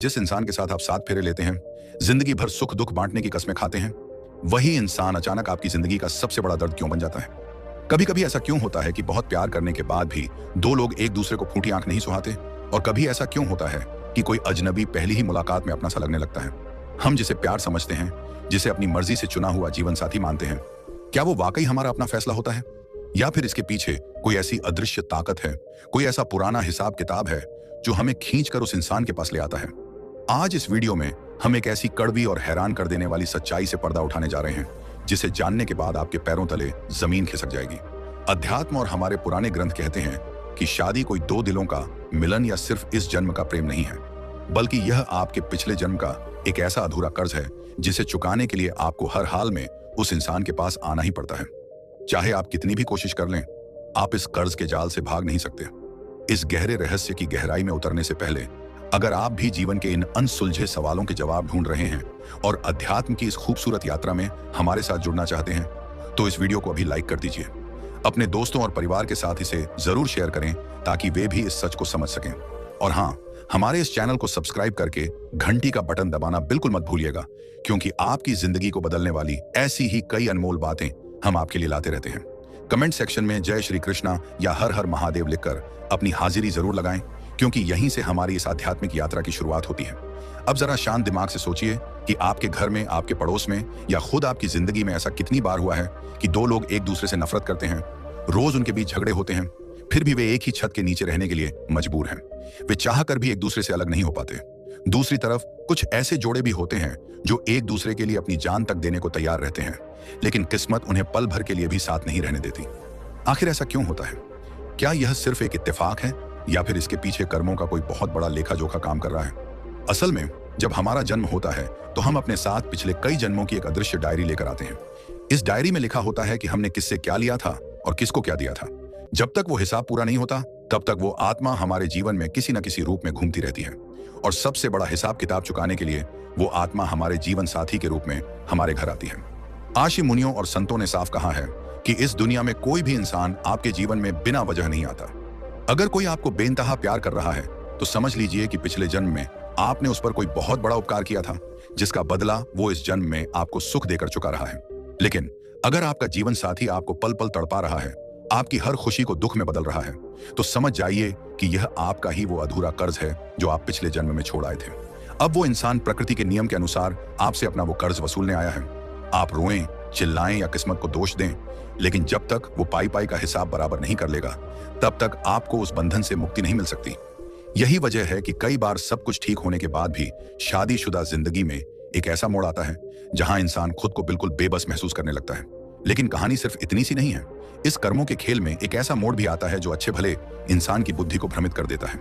जिस इंसान के साथ आप साथ फेरे लेते हैं, जिंदगी भर सुख दुख बांटने की कस्में खाते हैं, वही इंसान अचानक आपकी जिंदगी का सबसे बड़ा दर्द क्यों बन जाता है? कभी कभी ऐसा क्यों होता है कि बहुत प्यार करने के बाद भी दो लोग एक दूसरे को फूटी आंख नहीं सुहाते? और कभी ऐसा क्यों होता है कि कोई अजनबी पहली ही मुलाकात में अपना सा लगने लगता है? हम जिसे प्यार समझते हैं, जिसे अपनी मर्जी से चुना हुआ जीवन साथी मानते हैं, क्या वो वाकई हमारा अपना फैसला होता है? या फिर इसके पीछे कोई ऐसी अदृश्य ताकत है, कोई ऐसा पुराना हिसाब किताब है जो हमें खींचकर उस इंसान के पास ले आता है? आज इस वीडियो में हम एक ऐसी कड़वी और हैरान कर देने वाली सच्चाई से पर्दा उठाने जा रहे हैं, जिसे जानने के बाद आपके पैरों तले जमीन खिसक जाएगी। अध्यात्म और हमारे पुराने ग्रंथ कहते हैं कि शादी कोई दो दिलों का मिलन या सिर्फ इस जन्म का प्रेम नहीं है, बल्कि यह आपके पिछले जन्म का एक ऐसा अधूरा कर्ज है जिसे चुकाने के लिए आपको हर हाल में उस इंसान के पास आना ही पड़ता है। चाहे आप कितनी भी कोशिश कर लें, आप इस कर्ज के जाल से भाग नहीं सकते। इस गहरे रहस्य की गहराई में उतरने से पहले, अगर आप भी जीवन के इन अनसुलझे सवालों के जवाब ढूंढ रहे हैं और अध्यात्म की इस खूबसूरत यात्रा में हमारे साथ जुड़ना चाहते हैं, तो इस वीडियो को अभी लाइक कर दीजिए। अपने दोस्तों और परिवार के साथ इसे जरूर शेयर करें ताकि वे भी इस सच को समझ सकें। और हाँ, हमारे इस चैनल को सब्सक्राइब करके घंटी का बटन दबाना बिल्कुल मत भूलिएगा, क्योंकि आपकी जिंदगी को बदलने वाली ऐसी ही कई अनमोल बातें हम आपके लिए लाते रहते हैं। कमेंट सेक्शन में जय श्री कृष्णा या हर हर महादेव लिखकर अपनी हाजिरी जरूर लगाएं, क्योंकि यहीं से हमारी इस आध्यात्मिक यात्रा की शुरुआत होती है। अब जरा शांत दिमाग से सोचिए कि आपके घर में, आपके पड़ोस में या खुद आपकी जिंदगी में ऐसा कितनी बार हुआ है कि दो लोग एक दूसरे से नफरत करते हैं, रोज उनके बीच झगड़े होते हैं, फिर भी वे एक ही छत के नीचे रहने के लिए मजबूर हैं। वे चाहकर भी एक दूसरे से अलग नहीं हो पाते। दूसरी तरफ कुछ ऐसे जोड़े भी होते हैं जो एक दूसरे के लिए अपनी जान तक देने को तैयार रहते हैं, लेकिन किस्मत उन्हें पल भर के लिए भी साथ नहीं रहने देती। आखिर ऐसा क्यों होता है? क्या यह सिर्फ एक इत्तेफाक है या फिर इसके पीछे कर्मों का कोई बहुत बड़ा लेखा जोखा काम कर रहा है? असल में जब हमारा जन्म होता है तो हम अपने साथ पिछले कई जन्मों की एक अदृश्य डायरी लेकर आते हैं। इस डायरी में लिखा होता है कि हमने किससे क्या लिया था और किसको क्या दिया था। जब तक वो हिसाब पूरा नहीं होता, तब तक वो आत्मा हमारे जीवन में किसी न किसी रूप में घूमती रहती है। और सबसे बड़ा हिसाब किताब चुकाने के लिए वो आत्मा हमारे जीवन साथी के रूप में हमारे घर आती है। आशी मुनियों और संतों ने साफ कहा है कि इस दुनिया में कोई भी इंसान आपके जीवन में बिना वजह नहीं आता। अगर कोई आपको बेइंतहा प्यार कर रहा है, तो समझ लीजिए कि पिछले जन्म में आपने उस पर कोई बहुत बड़ा उपकार किया था, जिसका बदला वो इस जन्म में आपको सुख देकर चुका रहा है। लेकिन अगर आपका जीवन साथी आपको पल पल तड़पा रहा है, आपकी हर खुशी को दुख में बदल रहा है, तो समझ जाइए कि यह आपका ही वो अधूरा कर्ज है जो आप पिछले जन्म में छोड़ आए थे। अब वो इंसान प्रकृति के नियम के अनुसार आपसे अपना वो कर्ज वसूलने आया है। आप रोएं, चिल्लाएं या किस्मत को दोष दें, लेकिन जब तक वो पाई पाई का हिसाब बराबर नहीं कर लेगा, तब तक आपको उस बंधन से मुक्ति नहीं मिल सकती। यही वजह है कि कई बार सब कुछ ठीक होने के बाद भी शादीशुदा जिंदगी में एक ऐसा मोड़ आता है जहां इंसान खुद को बिल्कुल बेबस महसूस करने लगता है। लेकिन कहानी सिर्फ इतनी सी नहीं है। इस कर्मों के खेल में एक ऐसा मोड़ भी आता है जो अच्छे भले इंसान की बुद्धि को भ्रमित कर देता है।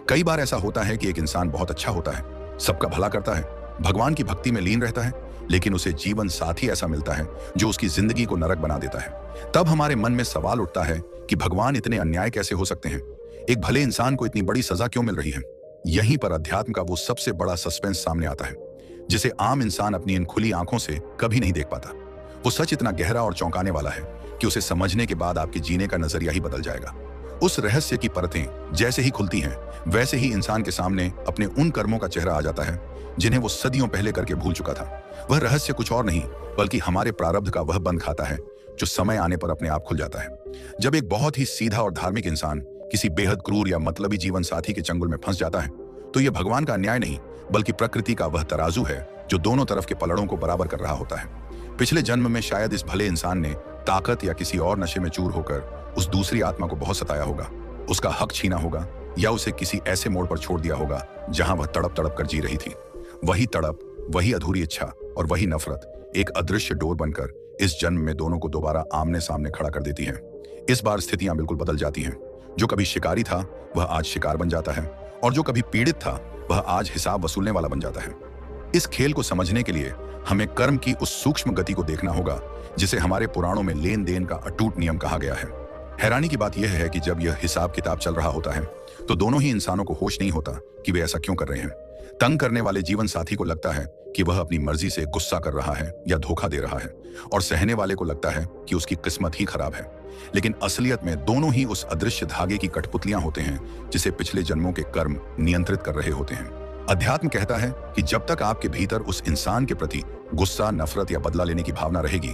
कई बार ऐसा होता है कि एक इंसान बहुत अच्छा होता है, सबका भला करता है, भगवान की भक्ति में लीन रहता है, लेकिन उसे जीवन साथी ऐसा मिलता है जो उसकी जिंदगी को नरक बना देता है। तब हमारे मन में सवाल उठता है कि भगवान इतने अन्याय कैसे हो सकते हैं? एक भले इंसान को इतनी बड़ी सजा क्यों मिल रही है? यहीं पर अध्यात्म का वो सबसे बड़ा सस्पेंस सामने आता है, जिसे आम इंसान अपनी इन खुली आंखों से कभी नहीं देख पाता। वो सच इतना गहरा और चौंकाने वाला है कि उसे समझने के बाद आपके जीने का नजरिया ही बदल जाएगा। उस रहस्य की परतें जैसे ही खुलती हैं, वैसे ही इंसान के सामने अपने उन कर्मों का चेहरा आ जाता है जिन्हें वो सदियों पहले करके भूल चुका था। वह रहस्य कुछ और नहीं, बल्कि हमारे प्रारब्ध का वह बंद खाता है जो समय आने पर अपने आप खुल जाता है। जब एक बहुत ही सीधा और धार्मिक इंसान किसी बेहद क्रूर या मतलबी जीवन साथी के चंगुल में फंस जाता है, तो यह भगवान का अन्याय नहीं, बल्कि प्रकृति का वह तराजू है जो दोनों तरफ के पलड़ों को बराबर कर रहा होता है। पिछले जन्म में शायद इस भले इंसान ने ताकत या किसी और नशे में चूर होकर उस दूसरी आत्मा को बहुत सताया होगा, उसका हक छीना होगा, या उसे किसी ऐसे मोड़ पर छोड़ दिया होगा जहां वह तड़प तड़प कर जी रही थी। वही तड़प, वही अधूरी इच्छा और वही नफरत एक अदृश्य डोर बनकर इस जन्म में दोनों को दोबारा आमने सामने खड़ा कर देती है। इस बार स्थितियां बिल्कुल बदल जाती हैं। जो कभी शिकारी था, वह आज शिकार बन जाता है, और जो कभी पीड़ित था, वह आज हिसाब वसूलने वाला बन जाता है। इस खेल को समझने के लिए हमें कर्म की उस सूक्ष्म गति को देखना होगा जिसे हमारे पुराणों में लेन देन का अटूट नियम कहा गया है। हैरानी की बात यह है कि जब यह हिसाब किताब चल रहा होता है, तो दोनों ही इंसानों को होश नहीं होता कि वे ऐसा क्यों कर रहे हैं। तंग करने वाले जीवन साथी को लगता है कि वह अपनी मर्जी से गुस्सा कर रहा है या धोखा दे रहा है, और सहने वाले को लगता है कि उसकी किस्मत ही खराब है। लेकिन असलियत में दोनों ही उस अदृश्य धागे की कठपुतलियां होते हैं जिसे पिछले जन्मों के कर्म नियंत्रित कर रहे होते हैं। अध्यात्म कहता है कि जब तक आपके भीतर उस इंसान के प्रति गुस्सा, नफरत या बदला लेने की भावना रहेगी,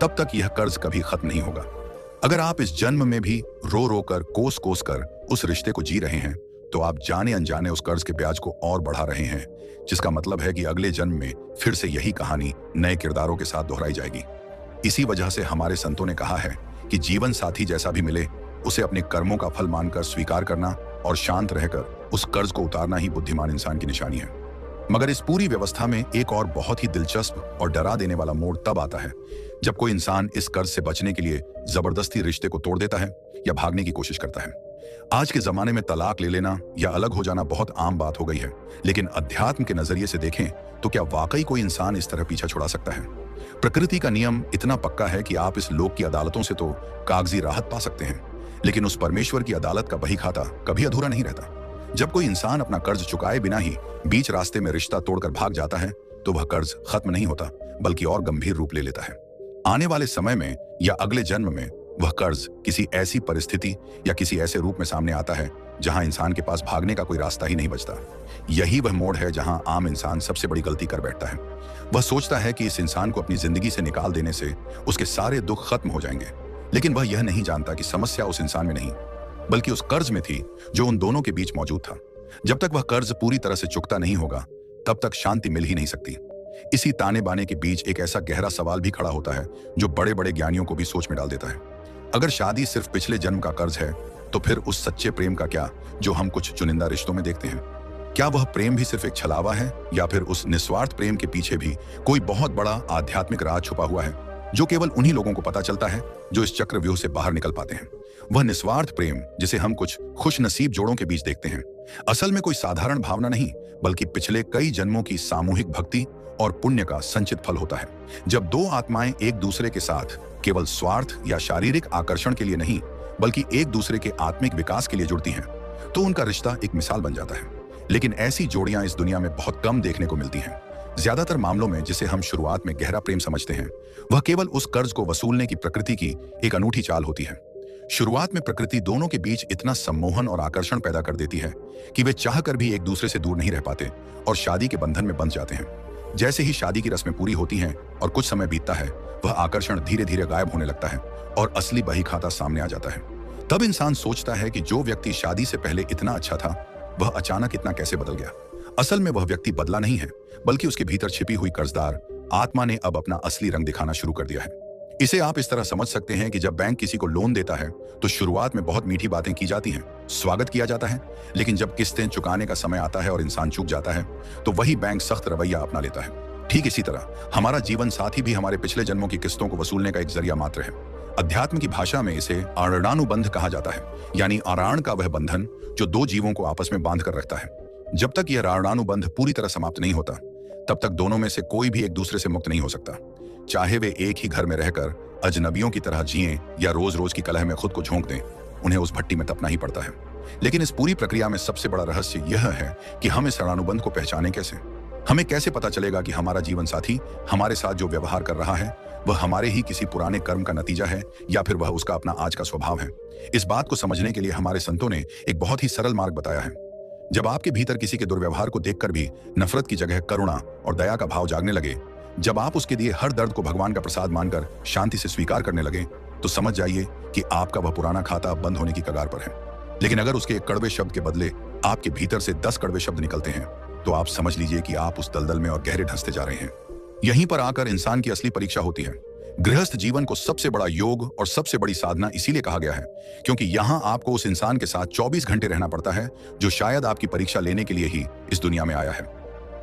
तब तक यह कर्ज कभी खत्म नहीं होगा। अगर आप इस जन्म में भी रो रो कर, कोस कोस कर उस रिश्ते को जी रहे हैं, तो आप जाने अनजाने उस कर्ज के ब्याज को और बढ़ा रहे हैं, जिसका मतलब है कि अगले जन्म में फिर से यही कहानी नए किरदारों के साथ दोहराई जाएगी। इसी वजह से हमारे संतों ने कहा है कि जीवन साथी जैसा भी मिले, उसे अपने कर्मों का फल मानकर स्वीकार करना और शांत रहकर उस कर्ज को उतारना ही बुद्धिमान इंसान की निशानी है। मगर इस पूरी व्यवस्था में एक और बहुत ही दिलचस्प और डरा देने वाला मोड़ तब आता है जब कोई इंसान इस कर्ज से बचने के लिए जबरदस्ती रिश्ते को तोड़ देता है या भागने की कोशिश करता है। आज के जमाने में तलाक ले लेना या अलग हो जाना बहुत आम बात हो गई है, लेकिन अध्यात्म के नजरिए से देखें तो क्या वाकई कोई इंसान इस तरह पीछा छुड़ा सकता है? प्रकृति का नियम इतना पक्का है कि आप इस लोक की अदालतों से तो कागजी राहत पा सकते हैं, लेकिन उस परमेश्वर की अदालत का बही खाता कभी अधूरा नहीं रहता। जब कोई इंसान अपना कर्ज चुकाए बिना ही बीच रास्ते में रिश्ता तोड़कर भाग जाता है, तो वह कर्ज खत्म नहीं होता, बल्कि और गंभीर रूप ले लेता है। आने वाले समय में या अगले जन्म में वह कर्ज किसी ऐसी परिस्थिति या किसी ऐसे रूप में सामने आता है जहां इंसान के पास भागने का कोई रास्ता ही नहीं बचता। यही वह मोड़ है जहां आम इंसान सबसे बड़ी गलती कर बैठता है। वह सोचता है कि इस इंसान को अपनी जिंदगी से निकाल देने से उसके सारे दुख खत्म हो जाएंगे, लेकिन वह यह नहीं जानता कि समस्या उस इंसान में नहीं, बल्कि उस कर्ज में थी जो उन दोनों के बीच मौजूद था। जब तक वह कर्ज पूरी तरह से चुकता नहीं होगा, तब तक शांति मिल ही नहीं सकती। इसी ताने बाने के बीच एक ऐसा गहरा सवाल भी खड़ा होता है जो बड़े बड़े ज्ञानियों को भी सोच में डाल देता है। अगर शादी सिर्फ पिछले जन्म का कर्ज है, तो फिर उस सच्चे प्रेम का क्या जो हम कुछ चुनिंदा रिश्तों में देखते हैं? क्या वह प्रेम भी सिर्फ एक छलावा है, या फिर उस निस्वार्थ प्रेम के पीछे भी कोई बहुत बड़ा आध्यात्मिक राज छुपा हुआ है जो केवल उन्हीं लोगों को पता चलता है जो इस चक्रव्यूह से बाहर निकल पाते हैं? वह निस्वार्थ प्रेम जिसे हम कुछ खुशनसीब जोड़ों के बीच देखते हैं, असल में कोई साधारण भावना नहीं, बल्कि पिछले कई जन्मों की सामूहिक भक्ति और पुण्य का संचित फल होता है। जब दो आत्माएं एक दूसरे के साथ केवल स्वार्थ या शारीरिक आकर्षण के लिए नहीं, बल्कि एक दूसरे के आत्मिक विकास के लिए जुड़ती हैं, तो उनका रिश्ता एक मिसाल बन जाता है। लेकिन ऐसी जोड़ियां इस दुनिया में बहुत कम देखने को मिलती हैं। ज्यादातर मामलों में जिसे हम शुरुआत में गहरा प्रेम समझते हैं, वह केवल उस कर्ज को वसूलने की प्रकृति की एक अनूठी चाल होती है। शुरुआत में प्रकृति दोनों के बीच इतना सम्मोहन और आकर्षण पैदा कर देती है कि वे चाहकर भी एक दूसरे से दूर नहीं रह पाते और शादी के बंधन में बंध जाते हैं। जैसे ही शादी की रस्में पूरी होती हैं और कुछ समय बीतता है, वह आकर्षण धीरे धीरे गायब होने लगता है और असली बही खाता सामने आ जाता है। तब इंसान सोचता है कि जो व्यक्ति शादी से पहले इतना अच्छा था, वह अचानक इतना कैसे बदल गया? असल में वह व्यक्ति बदला नहीं है, बल्कि उसके भीतर छिपी हुई कर्जदार आत्मा ने अब अपना असली रंग दिखाना शुरू कर दिया है। इसे आप इस तरह समझ सकते हैं कि जब बैंक किसी को लोन देता है, तो शुरुआत में बहुत मीठी बातें की जाती हैं, स्वागत किया जाता है, लेकिन जब किस्तें चुकाने का समय आता है और इंसान चूक जाता है, तो वही बैंक सख्त रवैया अपना लेता है। ठीक इसी तरह हमारा जीवन साथी भी हमारे पिछले जन्मों की किस्तों को वसूलने का एक जरिया मात्र है। अध्यात्म की भाषा में इसे आरणानुबंध कहा जाता है, यानी आराण का वह बंधन जो दो जीवों को आपस में बांध कर रखता है। जब तक यह आरणानुबंध पूरी तरह समाप्त नहीं होता, तब तक दोनों में से कोई भी एक दूसरे से मुक्त नहीं हो सकता। चाहे वे एक ही घर में रहकर अजनबियों की तरह जिएं या रोज रोज की कलह में खुद को झोंक दें, उन्हें उस भट्टी में तपना ही पड़ता है। लेकिन इस पूरी प्रक्रिया में सबसे बड़ा रहस्य यह है कि हम इस ऋणानुबंध को पहचानें कैसे। हमें कैसे पता चलेगा कि हमारा जीवन साथी हमारे साथ जो व्यवहार कर रहा है, वह हमारे ही किसी पुराने कर्म का नतीजा है या फिर वह उसका अपना आज का स्वभाव है? इस बात को समझने के लिए हमारे संतों ने एक बहुत ही सरल मार्ग बताया है। जब आपके भीतर किसी के दुर्व्यवहार को देखकर भी नफरत की जगह करुणा और दया का भाव जागने लगे, जब आप उसके दिए हर दर्द को भगवान का प्रसाद मानकर शांति से स्वीकार करने लगे, तो समझ जाइए कि आपका वह पुराना खाता बंद होने की कगार पर है। लेकिन अगर उसके एक कड़वे शब्द के बदले आपके भीतर से 10 कड़वे शब्द निकलते हैं, तो आप समझ लीजिए कि आप उस दलदल में और गहरे ढसते जा रहे हैं। यहीं पर आकर इंसान की असली परीक्षा होती है। गृहस्थ जीवन को सबसे बड़ा योग और सबसे बड़ी साधना इसीलिए कहा गया है क्योंकि यहाँ आपको उस इंसान के साथ 24 घंटे रहना पड़ता है जो शायद आपकी परीक्षा लेने के लिए ही इस दुनिया में आया है।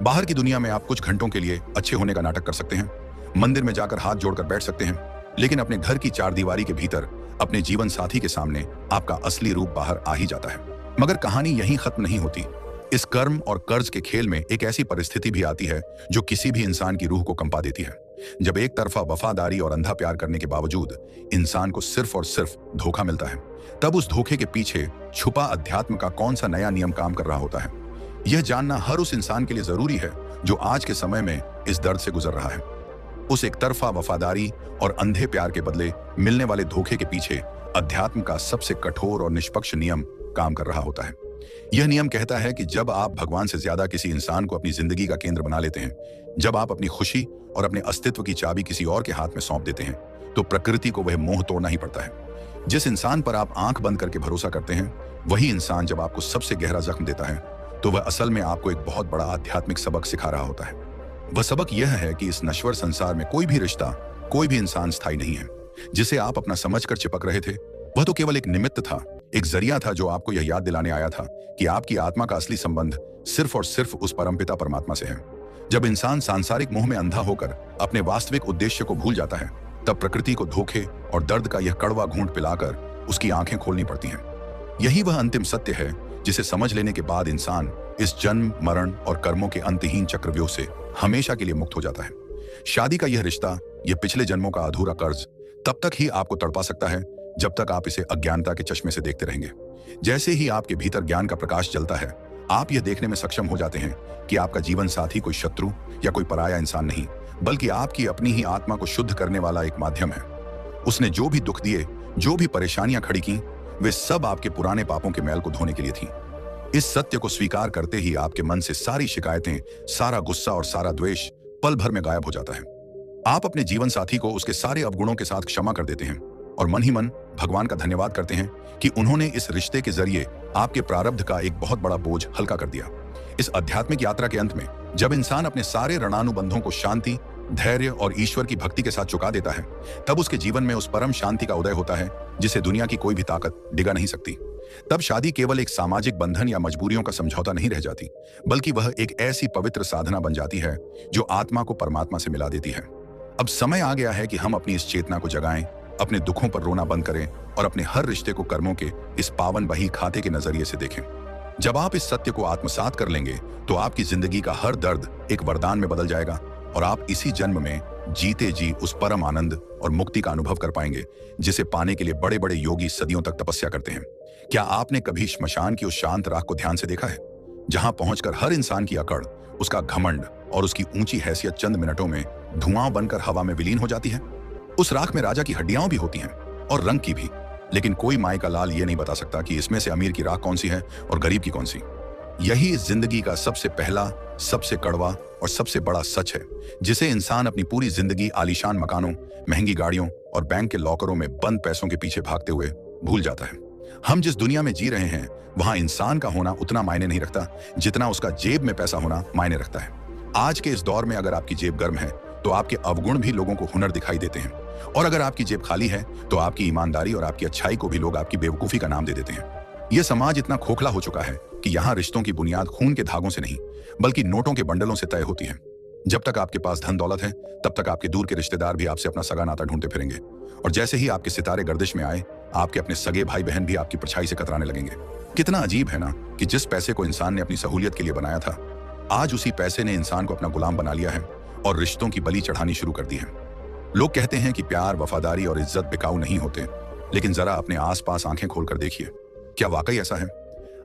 बाहर की दुनिया में आप कुछ घंटों के लिए अच्छे होने का नाटक कर सकते हैं, मंदिर में जाकर हाथ जोड़कर बैठ सकते हैं, लेकिन अपने घर की चारदीवारी के भीतर अपने जीवन साथी के सामने आपका असली रूप बाहर आ ही जाता है। मगर कहानी यहीं खत्म नहीं होती। इस कर्म और कर्ज के खेल में एक ऐसी परिस्थिति भी आती है जो किसी भी इंसान की रूह को कंपा देती है। जब एक तरफा वफादारी और अंधा प्यार करने के बावजूद इंसान को सिर्फ और सिर्फ धोखा मिलता है, तब उस धोखे के पीछे छुपा अध्यात्म का कौन सा नया नियम काम कर रहा होता है, यह जानना हर उस इंसान के लिए जरूरी है जो आज के समय में इस दर्द से गुजर रहा है। उस एक तरफा वफादारी और अंधे प्यार के बदले मिलने वाले धोखे के पीछे अध्यात्म का सबसे कठोर और निष्पक्ष नियम काम कर रहा होता है। यह नियम कहता है कि जब आप भगवान से ज्यादा किसी इंसान को अपनी जिंदगी का केंद्र बना लेते हैं, जब आप अपनी खुशी और अपने अस्तित्व की चाबी किसी और के हाथ में सौंप देते हैं, तो प्रकृति को वह मोह तोड़ना ही पड़ता है। जिस इंसान पर आप आंख बंद करके भरोसा करते हैं, वही इंसान जब आपको सबसे गहरा जख्म देता है, तो वह असल में आपको एक बहुत बड़ा आध्यात्मिक सबक सिखा रहा होता है। वह सबक यह है कि इस नश्वर संसार में कोई भी रिश्ता, कोई भी इंसान स्थायी नहीं है। जिसे आप अपना समझकर चिपक रहे थे, वह तो केवल एक निमित्त था, एक जरिया था जो आपको यह याद दिलाने आया था कि आपकी आत्मा का असली संबंध सिर्फ और सिर्फ उस परमपिता परमात्मा से है। जब इंसान सांसारिक मोह में अंधा होकर अपने वास्तविक उद्देश्य को भूल जाता है, तब प्रकृति को धोखे और दर्द का यह कड़वा घूंट पिलाकर उसकी आंखें खोलनी पड़ती हैं। यही वह अंतिम सत्य है जिसे समझ लेने के बाद इंसान इस जन्म, मरण और कर्मों के अंतहीन चक्रव्यूह से हमेशा के लिए मुक्त हो जाता है। शादी का यह रिश्ता, यह पिछले जन्मों का अधूरा कर्ज तब तक ही आपको तड़पा सकता है जब तक आप इसे अज्ञानता के चश्मे से देखते रहेंगे। जैसे ही आपके भीतर ज्ञान का प्रकाश जलता है, आप यह देखने में सक्षम हो जाते हैं कि आपका जीवन साथी कोई शत्रु या कोई पराया इंसान नहीं, बल्कि आपकी अपनी ही आत्मा को शुद्ध करने वाला एक माध्यम है। उसने जो भी दुख दिए, जो भी परेशानियां खड़ी की, वे सब आपके पुराने पापों के मैल को धोने के लिए थी। इस सत्य को स्वीकार करते ही आपके मन से सारी शिकायतें, सारा गुस्सा और सारा द्वेष पल भर में गायब हो जाता है। आप अपने जीवन साथी को उसके सारे अवगुणों के साथ क्षमा कर देते हैं और मन ही मन भगवान का धन्यवाद करते हैं कि उन्होंने इस रिश्ते के जरिए आपके प्रारब्ध का एक बहुत बड़ा बोझ हल्का कर दिया। इस आध्यात्मिक यात्रा के अंत में जब इंसान अपने सारे ऋणानुबंधों को शांति, धैर्य और ईश्वर की भक्ति के साथ चुका देता है, तब उसके जीवन में उस परम शांति का उदय होता है जिसे दुनिया की कोई भी ताकत डिगा नहीं सकती। तब शादी केवल एक सामाजिक बंधन या मजबूरियों का समझौता नहीं रह जाती, बल्कि वह एक ऐसी पवित्र साधना बन जाती है जो आत्मा को परमात्मा से मिला देती है। अब समय आ गया है कि हम अपनी इस चेतना को जगाएं, अपने दुखों पर रोना बंद करें और अपने हर रिश्ते को कर्मों के इस पावन बही खाते के नजरिए से देखें। जब आप इस सत्य को आत्मसात कर लेंगे, तो आपकी जिंदगी का हर दर्द एक वरदान में बदल जाएगा और आप इसी जन्म में जीते जी उस परम आनंद और मुक्ति का अनुभव कर पाएंगे जिसे पाने के लिए बड़े बड़े योगी सदियों तक तपस्या करते हैं। क्या आपने कभी श्मशान की उस शांत राख को ध्यान से देखा है, जहां पहुंचकर हर इंसान की अकड़, उसका घमंड और उसकी ऊंची हैसियत चंद मिनटों में धुआं बनकर हवा में विलीन हो जाती है? उस राख में राजा की हड्डियां भी होती हैं और रंग की भी, लेकिन कोई माई का लाल ये नहीं बता सकता कि इसमें से अमीर की राख कौन सी है और गरीब की कौन सी। यही इस जिंदगी का सबसे पहला, सबसे कड़वा और सबसे बड़ा सच है, जिसे इंसान अपनी पूरी जिंदगी आलीशान मकानों, महंगी गाड़ियों और बैंक के लॉकरों में बंद पैसों के पीछे भागते हुए भूल जाता है। हम जिस दुनिया में जी रहे हैं, वहां इंसान का होना उतना मायने नहीं रखता जितना उसका जेब में पैसा होना मायने रखता है। आज के इस दौर में अगर आपकी जेब गर्म है, तो आपके अवगुण भी लोगों को हुनर दिखाई देते हैं, और अगर आपकी जेब खाली है, तो आपकी ईमानदारी और आपकी अच्छाई को भी लोग आपकी बेवकूफी का नाम दे देते हैं। यह समाज इतना खोखला हो चुका है कि यहाँ रिश्तों की बुनियाद खून के धागों से नहीं, बल्कि नोटों के बंडलों से तय होती है। जब तक आपके पास धन दौलत है, तब तक आपके दूर के रिश्तेदार भी आपसे अपना सगा नाता ढूंढते फिरेंगे, और जैसे ही आपके सितारे गर्दिश में आए, आपके अपने सगे भाई बहन भी आपकी परछाई से कतराने लगेंगे। कितना अजीब है ना कि जिस पैसे को इंसान ने अपनी सहूलियत के लिए बनाया था, आज उसी पैसे ने इंसान को अपना गुलाम बना लिया है और रिश्तों की बलि चढ़ानी शुरू कर दी है। लोग कहते हैं कि प्यार, वफादारी और इज्जत बिकाऊ नहीं होते, लेकिन जरा अपने आसपास आंखें खोलकर देखिए, क्या वाकई ऐसा है?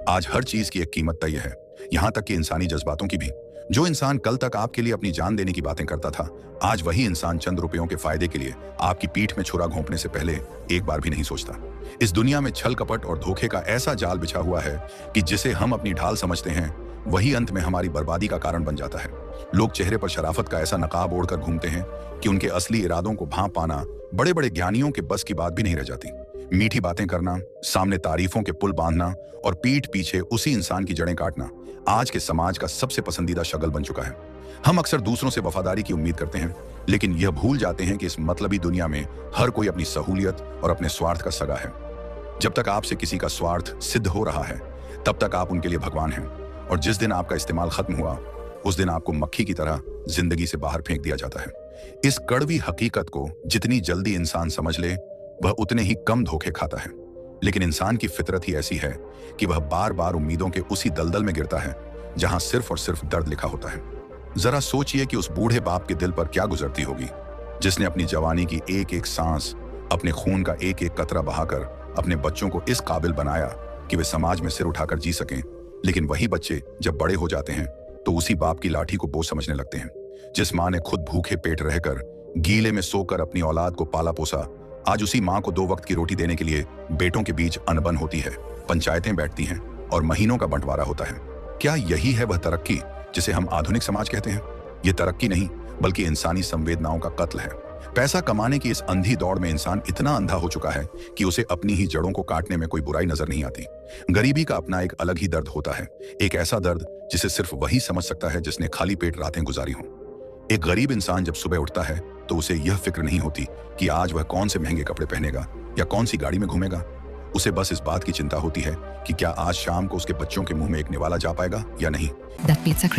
आज हर चीज की एक कीमत तय है, यहां तक कि इंसानी जज्बातों की भी। जो इंसान कल तक आपके लिए अपनी जान देने की बातें करता था, आज वही इंसान चंद रुपयों के फायदे के लिए आपकी पीठ में छुरा घोंपने से पहले एक बार भी नहीं सोचता। इस दुनिया में छल कपट और धोखे का ऐसा जाल बिछा हुआ है कि जिसे हम अपनी ढाल समझते हैं, वही अंत में हमारी बर्बादी का कारण बन जाता है। लोग चेहरे पर शराफत का ऐसा नकाब ओढ़कर घूमते हैं कि उनके असली इरादों को भांप पाना बड़े बड़े ज्ञानियों के बस की बात भी नहीं रह जाती। मीठी बातें करना, सामने तारीफों के पुल बांधना और पीठ पीछे उसी इंसान की जड़ें काटना आज के समाज का सबसे पसंदीदा शगल बन चुका है। हम अक्सर दूसरों से वफादारी की उम्मीद करते हैं, लेकिन यह भूल जाते हैं कि इस मतलबी दुनिया में हर कोई अपनी सहूलियत और अपने स्वार्थ का सगा है। जब तक आपसे किसी का स्वार्थ सिद्ध हो रहा है, तब तक आप उनके लिए भगवान हैं, और जिस दिन आपका इस्तेमाल खत्म हुआ, उस दिन आपको मक्खी की तरह जिंदगी से बाहर फेंक दिया जाता है। इस कड़वी हकीकत को जितनी जल्दी इंसान समझ ले, वह उतने ही कम धोखे खाता है। लेकिन इंसान की फितरत ही ऐसी है कि वह बार बार उम्मीदों के उसी दलदल में गिरता है जहां सिर्फ और सिर्फ दर्द लिखा होता है। जरा सोचिए कि उस बूढ़े बाप के दिल पर क्या गुजरती होगी, जिसने अपनी जवानी की एक एक सांस, अपने खून का एक एक कतरा बहाकर अपने बच्चों को इस काबिल बनाया कि वे समाज में सिर उठाकर जी सकें। लेकिन वही बच्चे जब बड़े हो जाते हैं, तो उसी बाप की लाठी को बोझ समझने लगते हैं। जिस माँ ने खुद भूखे पेट रहकर, गीले में सोकर अपनी औलाद को पाला पोसा, आज उसी माँ को 2 वक्त की रोटी देने के लिए बेटों के बीच अनबन होती है, पंचायतें बैठती हैं और महीनों का बंटवारा होता है। क्या यही है वह तरक्की जिसे हम आधुनिक समाज कहते हैं? ये तरक्की नहीं, बल्कि इंसानी संवेदनाओं का कत्ल है। पैसा कमाने की इस अंधी दौड़ में इंसान इतना अंधा हो चुका है कि उसे अपनी ही जड़ों को काटने में कोई बुराई नजर नहीं आती। गरीबी का अपना एक अलग ही दर्द होता है, एक ऐसा दर्द जिसे सिर्फ वही समझ सकता है जिसने खाली पेट रातें गुजारी हों। एक गरीब इंसान जब सुबह उठता है तो उसे यह फिक्र नहीं होती कि आज वह कौन से महंगे कपड़े पहनेगा या कौन सी गाड़ी में घूमेगा। उसे बस इस बात की चिंता होती है कि क्या आज शाम को उसके बच्चों के मुंह में एक निवाला जा पाएगा या नहीं। That pizza crave